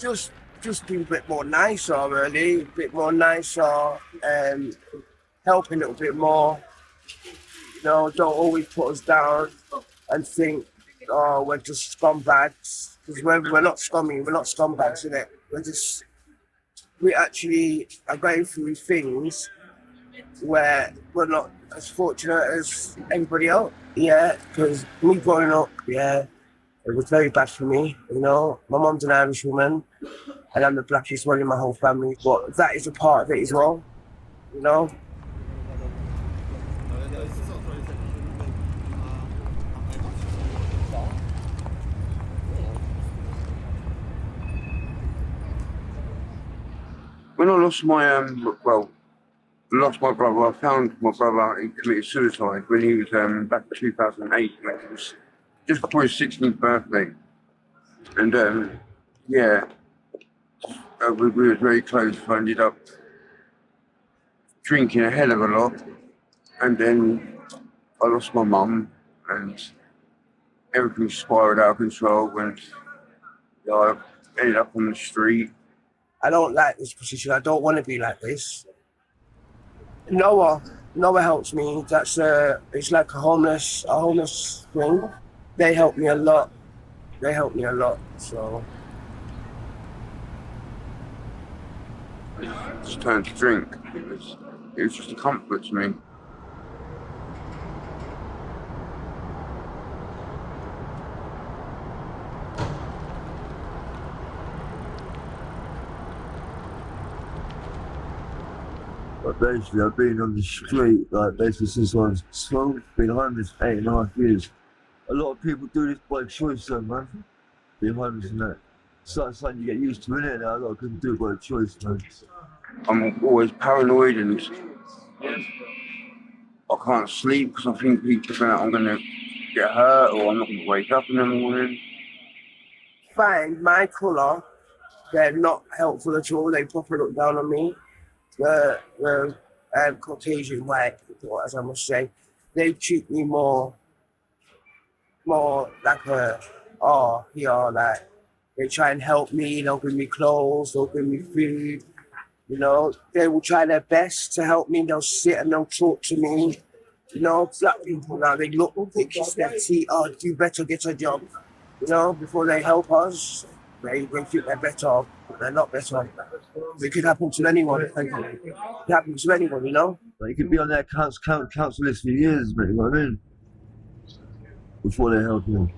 just be a bit more nicer, really, a bit more nicer, help a little bit more. You know, don't always put us down and think, oh, we're just scumbags. Because we're not scummy, we're not scumbags, innit? We actually are going through things where we're not as fortunate as everybody else. Yeah, because me growing up, yeah, it was very bad for me, you know. My mum's an Irish woman, and I'm the blackest one in my whole family, but that is a part of it as well, you know. When I lost my lost my brother, I found my brother, he committed suicide when he was back in 2008, when he was just before his 16th birthday. And we were very close. I ended up drinking a hell of a lot, and then I lost my mum, and everything spiraled out of control, and I ended up on the street. I don't like this position. I don't want to be like this. Noah helps me. It's like a homeless thing. They help me a lot. So Just turned to drink. It was just a comfort to me. But basically, I've been on the street, basically since I was 12, been homeless 8.5 years. A lot of people do this by choice, though, man. Being homeless and that. It's like something you get used to, innit? A lot of people do it by choice, man. I'm always paranoid, and I can't sleep because I think people I'm going to get hurt, or I'm not going to wake up in the morning. find my colour, they're not helpful at all. They proper look down on me. The Caucasian white people, as I must say, they treat me more like like they try and help me. They'll give me clothes, they'll give me food. You know, they will try their best to help me. They'll sit and they'll talk to me. You know, black people now, they look, they kiss their teeth. Oh, you better get a job. You know, before they help us, they think they're better. They're not better. It could happen to anyone. It could happen to anyone, you know? Like, you could be on their council list for years, mate, you know what I mean? Before they help you.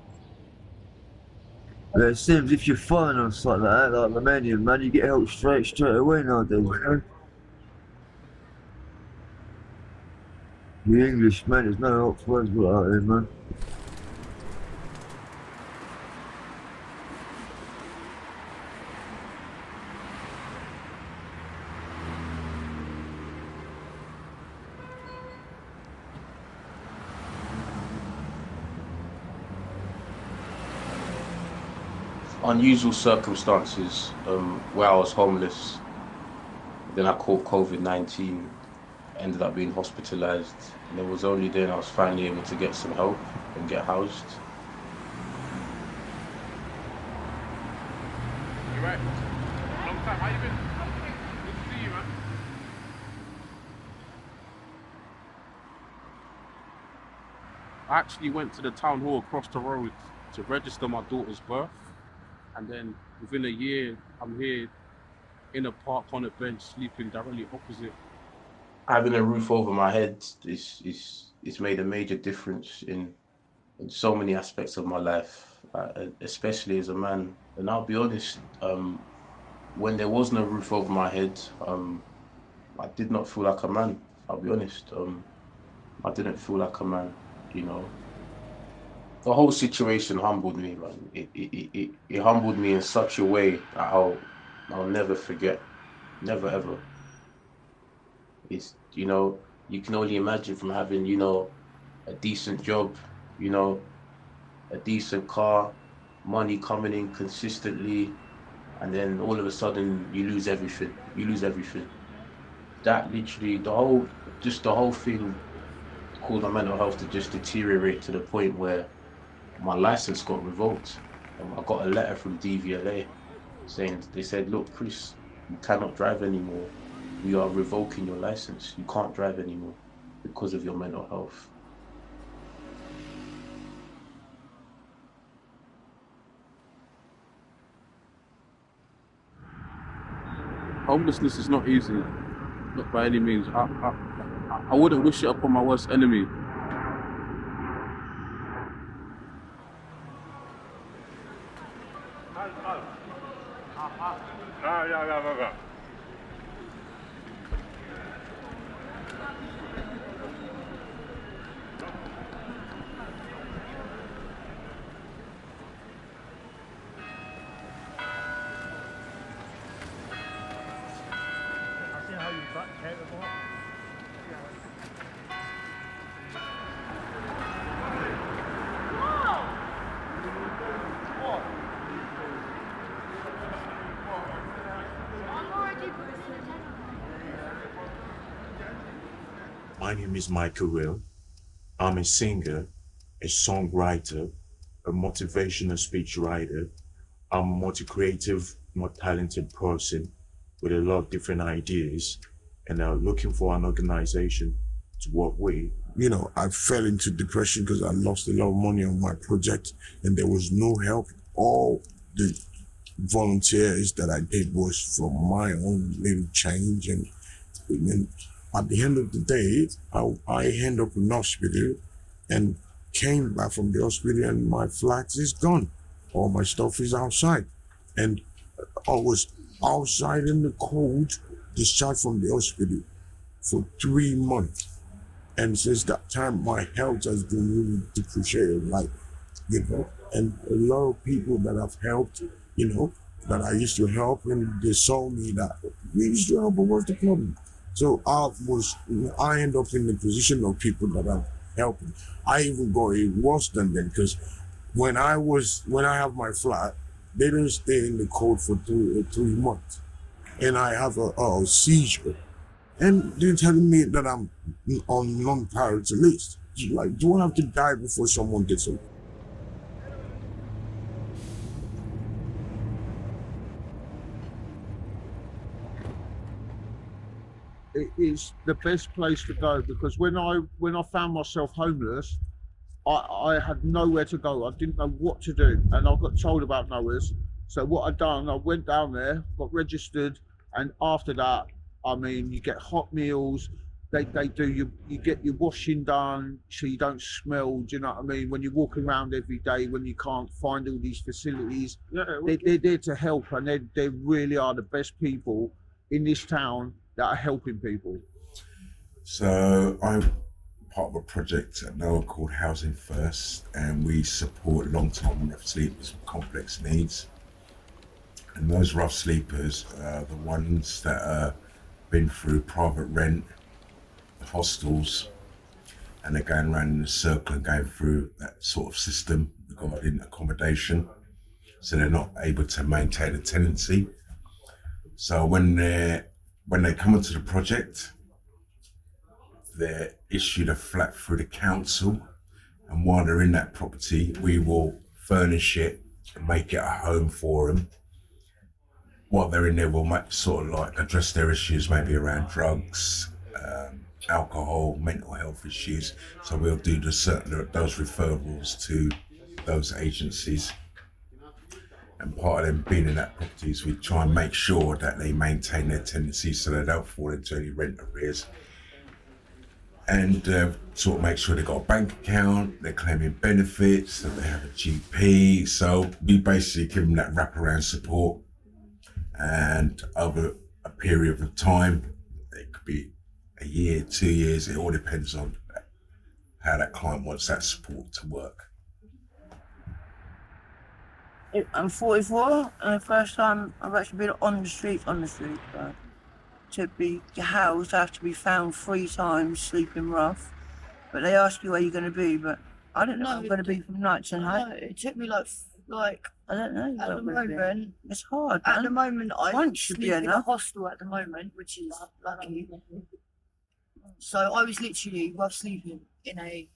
Yeah, it seems if you're foreign or something like that, like Romanian, man, you get help straight away nowadays, you know? The English, man, there's no help for us out there, man. Unusual circumstances where I was homeless. Then I caught COVID-19, ended up being hospitalized, and it was only then I was finally able to get some help and get housed. You right? Long time, how you been? Good to see you, man. I actually went to the town hall across the road to register my daughter's birth. And then within a year, I'm here in a park on a bench, sleeping directly opposite. Having a roof over my head is made a major difference in so many aspects of my life, especially as a man. And I'll be honest, when there was no roof over my head, I did not feel like a man. I'll be honest, I didn't feel like a man, you know. The whole situation humbled me, man. It humbled me in such a way that I'll never forget, never ever. It's, you know, you can only imagine from having, you know, a decent job, you know, a decent car, money coming in consistently, and then all of a sudden you lose everything. You lose everything. That literally, the whole thing caused my mental health to just deteriorate to the point where my license got revoked. I got a letter from DVLA They said, look, Chris, you cannot drive anymore. We are revoking your license. You can't drive anymore because of your mental health. Homelessness is not easy, not by any means. I wouldn't wish it upon my worst enemy. My name is Michael Will. I'm a singer, a songwriter, a motivational speech writer. I'm a multi-creative, multi-talented person with a lot of different ideas, and looking for an organization to work with. You know, I fell into depression because I lost a lot of money on my project and there was no help. All the volunteers that I did was from my own little change, and at the end of the day, I end up in hospital and came back from the hospital and my flat is gone. All my stuff is outside. And I was outside in the cold, discharged from the hospital for 3 months. And since that time, my health has been really depreciated, and a lot of people that I've helped, that I used to help, and they saw me that we used to help, but what's the problem? So I end up in the position of people that I'm helping. I even got it worse than them, because when I have my flat, they don't stay in the cold for 3 months. And I have a seizure. And they're telling me that I'm on non-priority list. Like, do I have to die before someone gets it? It is the best place to go, because when I found myself homeless, I had nowhere to go. I didn't know what to do, and I got told about nowheres. So what I done, I went down there, got registered, and after that, you get hot meals. They do you get your washing done so you don't smell. Do you know what I mean? When you're walking around every day, when you can't find all these facilities, they're there to help, and they really are the best people in this town that are helping people. So I'm part of a project at NOAA called Housing First, and we support long-term rough sleepers with complex needs. And those rough sleepers are the ones that are been through private rent, hostels, and they're going around in a circle and going through that sort of system regarding accommodation. So they're not able to maintain a tenancy. So when they come into the project, they're issued a flat through the council, and while they're in that property, we will furnish it and make it a home for them. While they're in there, we'll address their issues, maybe around drugs, alcohol, mental health issues. So we'll do those referrals to those agencies. And part of them being in that property is we try and make sure that they maintain their tenancies so they don't fall into any rent arrears. And sort of make sure they've got a bank account, they're claiming benefits, that they have a GP. So we basically give them that wraparound support. And over a period of time, it could be a year, 2 years, it all depends on how that client wants that support to work. I'm 44, and the first time I've actually been on the street. But to be housed, I have to be found 3 times sleeping rough. But they ask you where you're going to be, but I don't know where I'm going to be from night to night. No, it took me like I don't know. at the moment. It's hard. At the moment, I Once should be sleep in a enough. hostel at the moment, which is lucky. So I was literally rough sleeping in a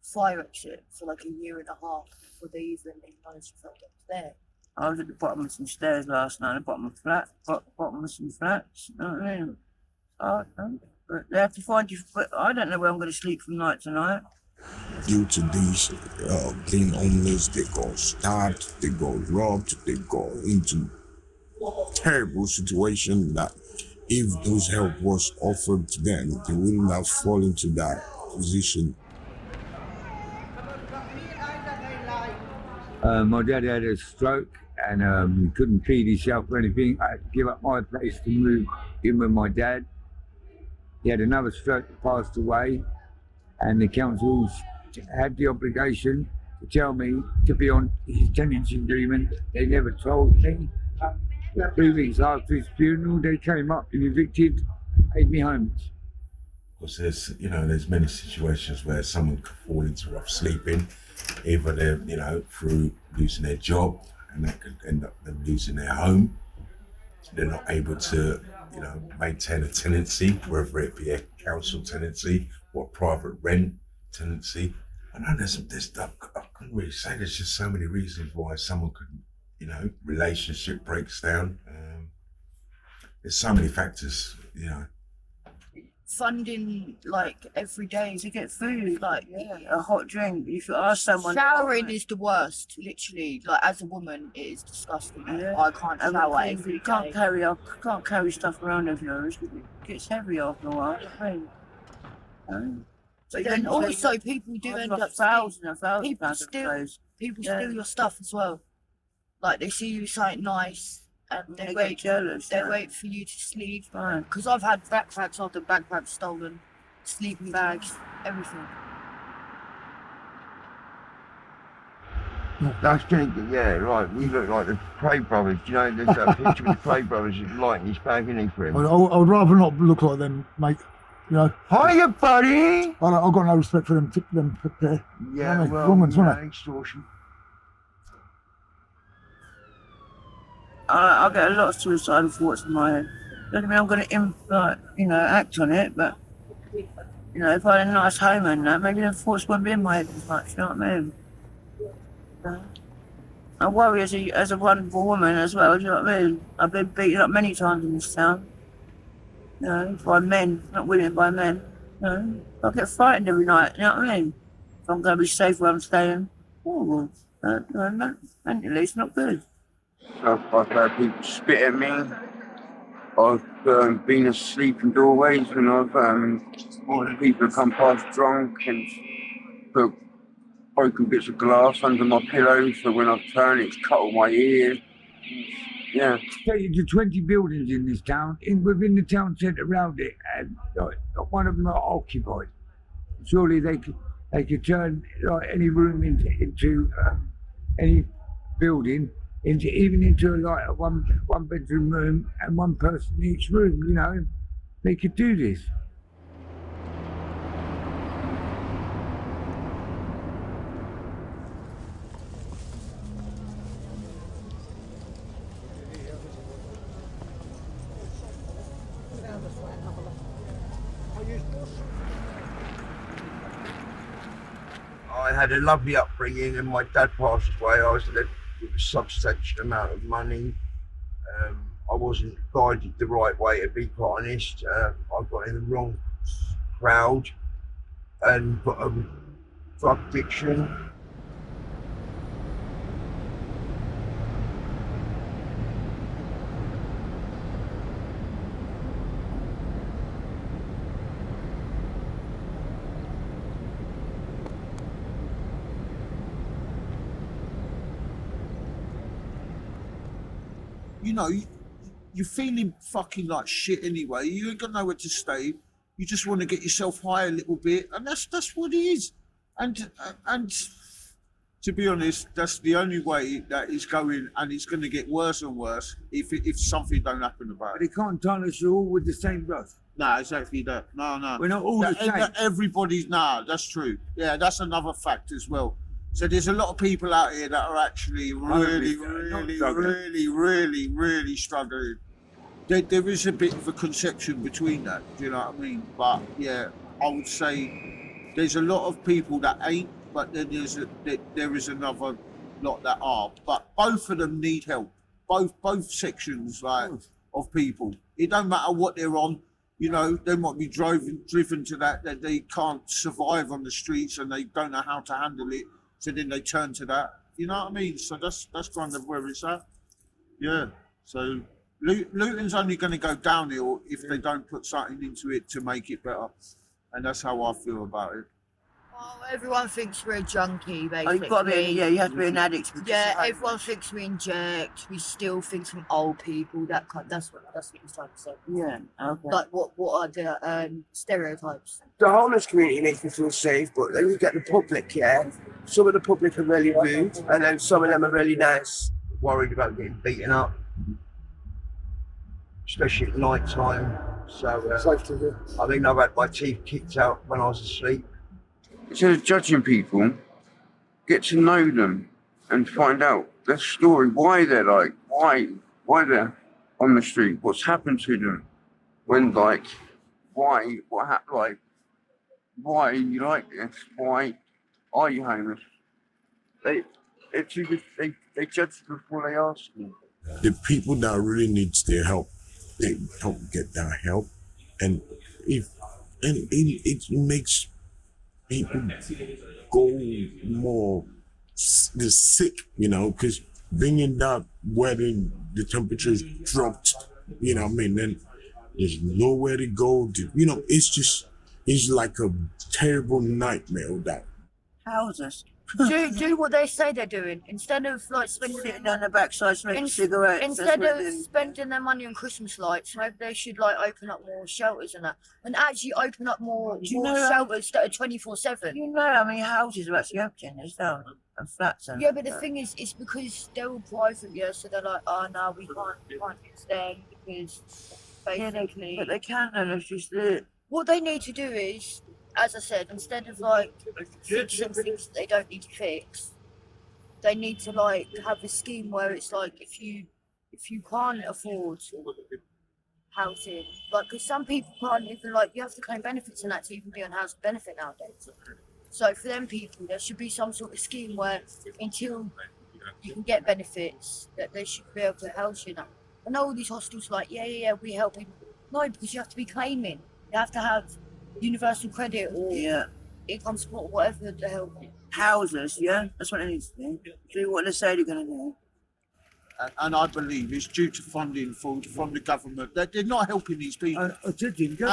fire exit for like a year and a half before they even acknowledged the fact I was there. I was at the bottom of some stairs last night, the bottom of some flats. You know what I mean? Hard, man. But they have to find you. But I don't know where I'm going to sleep from night to night. Due to these being homeless, they got stabbed, they got robbed, they got into terrible situation that if those help was offered to them, they wouldn't have fallen into that position. My dad had a stroke and he couldn't feed himself or anything. I had to give up my place to move in with my dad. He had another stroke that passed away, and the councils had the obligation to tell me to be on his tenancy agreement. They never told me. 3 weeks after his funeral, they came up and evicted, made me homeless. Because there's many situations where someone could fall into rough sleeping, either they're, through losing their job, and that could end up them losing their home. They're not able to, maintain a tenancy, whether it be a council tenancy or a private rent tenancy. I know I couldn't really say, there's just so many reasons why someone could, relationship breaks down. There's so many factors, Funding like every day To get food, like a hot drink. If you ask someone, showering is the worst, literally. Like as a woman, it is disgusting. Yeah. I can't shower every you day. can't carry stuff around of yours. It gets heavy after a while. But then also people do end up thousands people of steal clothes. steal your stuff as well. Like they see you something nice and they They wait get jealous. they wait for you to sleep. Fine. Because I've had backpacks after backpacks stolen, sleeping bags, everything. That's Jenkins, yeah, right. We look like the Prey Brothers. Do you know, there's that picture of the Prey Brothers lighting his bag in for him. I would rather not look like them, mate. Hiya, buddy! I've got no respect for them. Yeah, I mean, well, women's, wasn't it? extortion. I get a lot of suicidal thoughts in my head. Doesn't mean I'm going to act on it, but if I had a nice home and that, maybe the thoughts wouldn't be in my head as much. You know what I mean? I worry as a vulnerable woman as well. Do you know what I mean? I've been beaten up many times in this town. By men, not women, by men. I get frightened every night. You know what I mean? If I'm going to be safe where I'm staying, mentally it's not good. I've had people spit at me. I've been asleep in doorways when I've people come past drunk and put broken bits of glass under my pillow, so when I turn it's cut on my ear. Yeah. There's 20 buildings in this town, within the town centre around it, and not one of them are occupied. Surely they could turn any room into any building into a one bedroom room and one person in each room. They could do this. I had a lovely upbringing, and my dad passed away. I was left with a substantial amount of money. I wasn't guided the right way, to be quite honest. I got in the wrong crowd and got a drug addiction. You're feeling fucking like shit anyway. You ain't got nowhere to stay. You just want to get yourself high a little bit, and that's what it is. And to be honest, that's the only way that it's going, and it's going to get worse and worse if something don't happen about it. But they can't tarnish you all with the same brush. No, exactly that. No. We're not all the same. Everybody's, that's true. Yeah, that's another fact as well. So there's a lot of people out here that are actually really struggling. There is a bit of a conception between that, do you know what I mean? But yeah, I would say there's a lot of people that ain't, but then there is another lot that are, but both of them need help. Both sections of people. It don't matter what they're on. You know, they might be driven to that they can't survive on the streets and they don't know how to handle it. So then they turn to that. You know what I mean? So that's kind of where it's at. Yeah. So Luton's only going to go downhill if they don't put something into it to make it better. And that's how I feel about it. Oh, everyone thinks we're a junkie, basically. Oh, you've got to be, yeah, you have to be an addict. Yeah, everyone thinks we inject. We steal things from old people. That's what he's trying to say. Yeah, okay. Like what are the stereotypes? The homeless community makes me feel safe, but then you get the public, yeah. Some of the public are really rude, and then some of them are really nice. Worried about getting beaten up, especially at night time. So I think I've had my teeth kicked out when I was asleep. Instead of judging people, get to know them and find out their story, why they're like, why they're on the street, what's happened to them, when like, why are you like this? Why are you homeless? They judge before they ask you. The people that really needs their help, they don't get that help, and it makes people go more sick, you know, because being in that weather, the temperatures dropped, you know what I mean, then there's nowhere to go, you know, it's like a terrible nightmare of that. Houses. do what they say they're doing instead of like Sitting on the backside smoking cigarettes. Instead of spending their money on Christmas lights, maybe they should like open up more shelters and that, and actually open up more shelters that are 24/7. You know how many houses are actually empty in this town and flats? Yeah, but the thing is, it's because they're all private, yeah. So they're like, oh no, we can't use them because basically. But they can, and it's just what they need to do is, as I said, instead of like fixing things that they don't need to fix, they need to like have a scheme where it's like if you can't afford housing, like because some people can't even, like, you have to claim benefits and that to even be on housing benefit nowadays. So for them people, there should be some sort of scheme where until you can get benefits, that they should be able to house you now. I know all these hostels are like, yeah, we help people. No, because you have to be claiming. You have to have universal credit or income support, whatever the hell. Houses, yeah, that's what it needs to do. Do what they say they're going to do. And I believe it's due to funding from the government. They're not helping these people. I said to him, go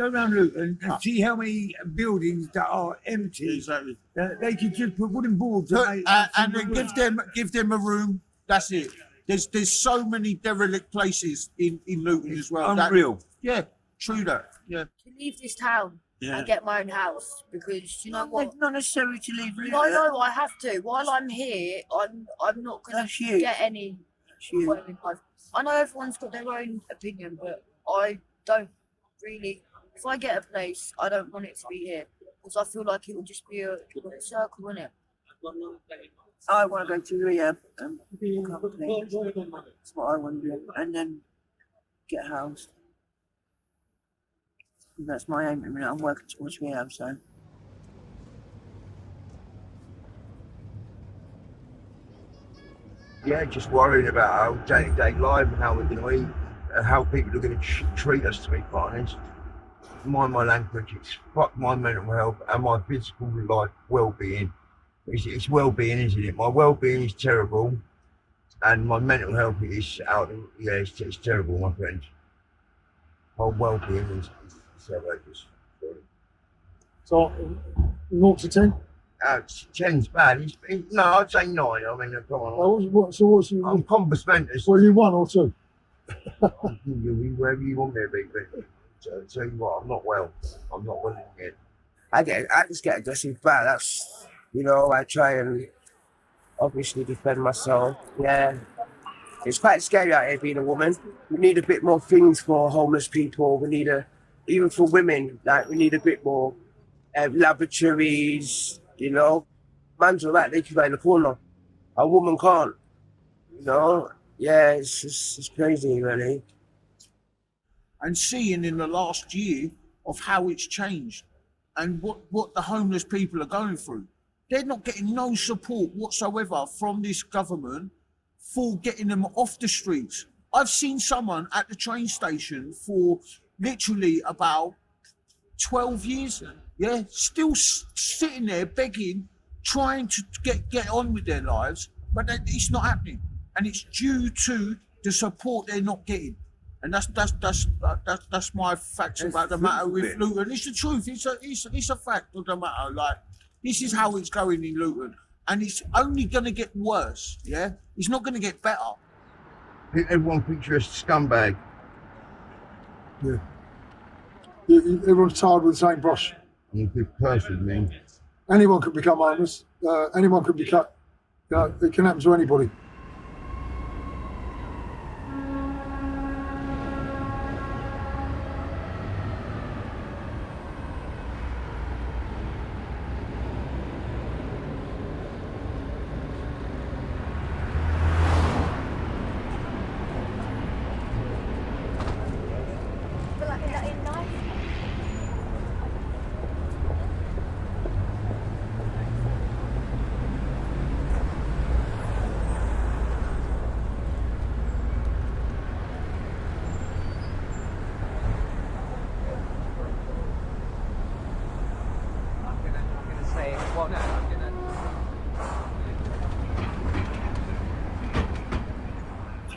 around Luton and see how many buildings that are empty. Exactly. They could just put wooden boards and then give them a room. That's it. There's so many derelict places in Luton as well. Unreal. Yeah, true that. Yeah. To leave this town and get my own house, because you know what? It's not necessary to leave Luton. No, I have to. While I'm here, I'm not going to get any. I know everyone's got their own opinion, but I don't really. If I get a place, I don't want it to be here because I feel like it will just be a circle, wouldn't it? I want to go to rehab. That's what I want to do, and then get a house. That's my aim. I mean, I'm working towards rehab, so. Yeah, just worrying about our day-to-day life and how we're going to eat, and how people are going to treat us, to be quite honest. Mind my language, it's fuck my mental health and my physical life well-being. It's well-being, isn't it? My well-being is terrible, and my mental health is it's terrible, my friend. My well-being is outrageous. So, 0 to 10? 10's bad. No, I'd say 9. I mean, come on. So what's your... I'm compass mentis. Well, you 1 or 2? You'll be wherever you want me to be, but I'll tell you what, I'm not well. I'm not well in it. I just get aggressive back. That's, you know, I try and obviously defend myself. Yeah. It's quite scary out here being a woman. We need a bit more things for homeless people. We need even for women, like we need a bit more laboratories, you know. Man's all right, they can buy in the corner. A woman can't, you know. Yeah, it's crazy, really. And seeing in the last year of how it's changed and what the homeless people are going through. they're not getting no support whatsoever from this government for getting them off the streets. I've seen someone at the train station for literally about 12 years, yeah, still sitting there begging, trying to get on with their lives, but it's not happening, and it's due to the support they're not getting. And that's my facts about the matter with Luton. It's the truth. It's a fact of the matter. Like, this is how it's going in Luton, and it's only going to get worse. Yeah, it's not going to get better. Everyone thinks you're a scumbag. Yeah. Everyone's tired with the same brush. I'm a good person, man. Anyone could become homeless. Anyone could become. It can happen to anybody.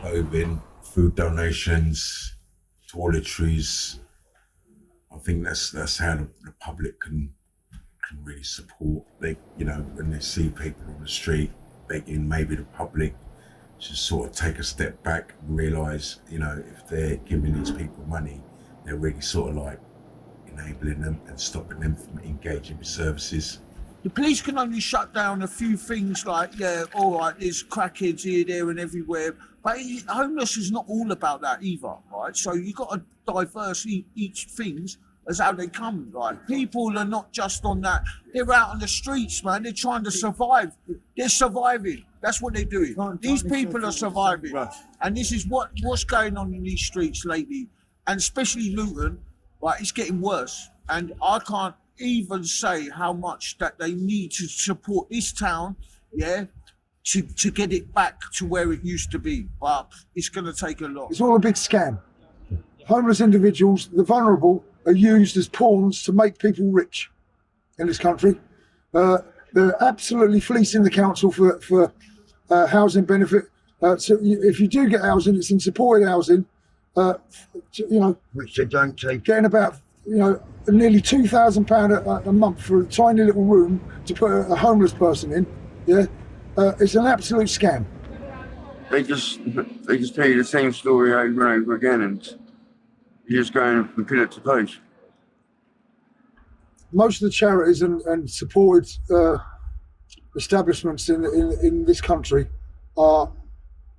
Clothing, food donations, toiletries. I think that's how the public can really support. They, you know, when they see people on the street begging, maybe the public should sort of take a step back and realise, you know, if they're giving these people money, they're really sort of like enabling them and stopping them from engaging with services. The police can only shut down a few things like, yeah, all right, there's crackheads here, there and everywhere. But homeless is not all about that either, right? So you've got to diverse each things as how they come, right? People are not just on that. They're out on the streets, man. They're trying to survive. They're surviving. That's what they're doing. These people are surviving. And this is what's going on in these streets lately. And especially Luton, right, it's getting worse. And I can't even say how much that they need to support this town, yeah, to get it back to where it used to be. But it's going to take a lot. It's all a big scam. Homeless individuals, the vulnerable, are used as pawns to make people rich in this country. They're absolutely fleecing the council for housing benefit. So if you do get housing, it's in supported housing, you know, Which they don't take. getting about, you know, nearly £2,000 a month for a tiny little room to put a homeless person in. Yeah, it's an absolute scam. They just tell you the same story over and over again, and you're just going from pillar to post. Most of the charities and supported establishments in this country are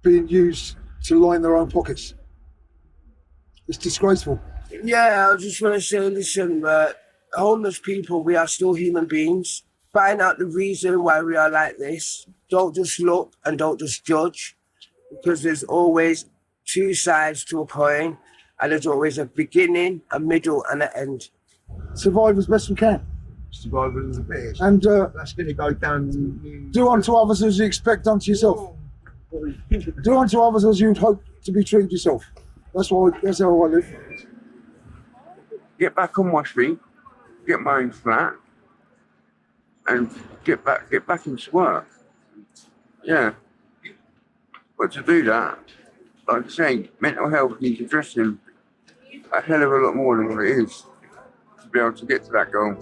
being used to line their own pockets. It's disgraceful. Yeah, I just want to say, listen, homeless people, we are still human beings. Find out the reason why we are like this. Don't just look and don't just judge, because there's always two sides to a coin, and there's always a beginning, a middle, and an end. Survive as best we can. Survival of the best. And that's going to go down. do unto others as you expect unto yourself. Do unto others as you would hope to be treated yourself. That's how I live. Get back on my feet, get my own flat, and get back into work. Yeah. But to do that, like I say, mental health needs addressing a hell of a lot more than what it is to be able to get to that goal.